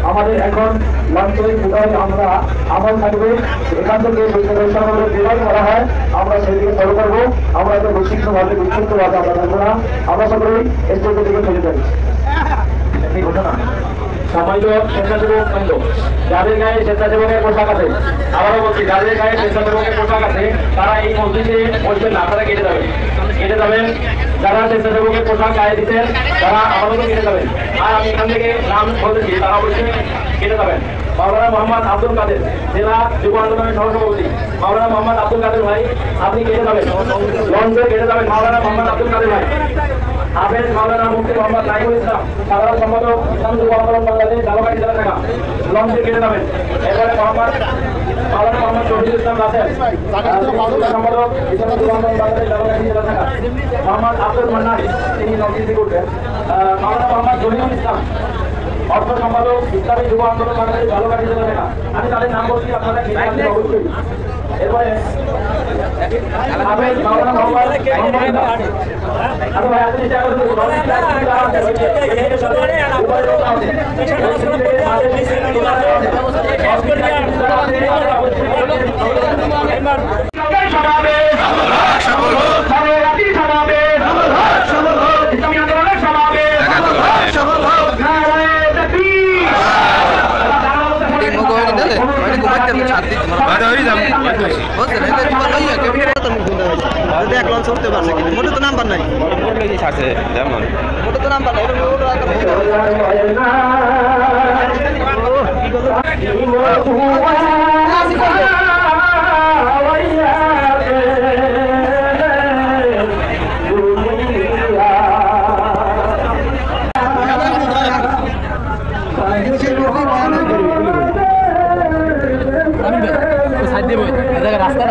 আমাদের এখন লঞ্চের বিদায় আমরা আমল থাকবে এখান থেকে বিদায় করা হয় আমরা সেদিকে ফলো করবো আমরা তো বিক্ষিপ্তভাবে আমরা থাকবো না আমরা সকলেই স্টেজের দিকে চলে যাই ঘটনা সম্মানিত স্বেচ্ছাসেবক বৃন্দ যাদের গায়ে স্বেচ্ছাসেবকের পোশাক আছে আবারও বলছি যাদের গায়ে স্বেচ্ছাসেবকের পোশাক আছে তারা এই মসজিদে বসবেন না আপনারা কেটে যাবেন যারা স্বেচ্ছাসেবকের পোশাক গায়ে দিচ্ছেন তারা আপাতত কেটে যাবেন আর আমি এখান থেকে নাম বলতেছি তারা অবশ্যই কেটে যাবেন মাওলানা মোহাম্মদ আব্দুল কাদের জেলা যুব আন্দোলনের সহসভাপতি মাওলানা মোহাম্মদ আব্দুল কাদের ভাই আপনি কেটে যাবেন লঞ্চে কেটে যাবেন মাওলানা মোহাম্মদ আব্দুল কাদের ভাই হাফেজ মাওলানা মুফতি মোহাম্মদ নাইমুল ইসলাম সাধারণ সম্পাদক ইসলাম যুব আন্দোলন বাংলাদেশ ঝালকাঠি জেলা শাখা লঞ্চে কেটে যাবেন এরপরে মাওলানা মোহাম্মদ শহীদুল ইসলাম রাসেল সম্পাদক ইসলাম যুব আন্দোলন বাংলাদেশ ঝালকাঠি জেলা শাখা মোহাম্মদ আব্দুল মান্নান তিনি লঞ্চে করবেন মাওলানা মোহাম্মদ জহিরুল ইসলাম অর্থ সম্পাদক ইসলামী যুব আন্দোলন বাংলাদেশ ঝালকাঠি জেলা শাখা আমি তাদের নাম বলছি আপনারা অবশ্যই এরপরে হাফেজ মাওলানা মোহাম্মদ দেখলাম চলতে পারছে কিন্তু মোটে তো নাম্বার নাই আছে যেমন মোটে তো নাম্বার নাই রাস্তা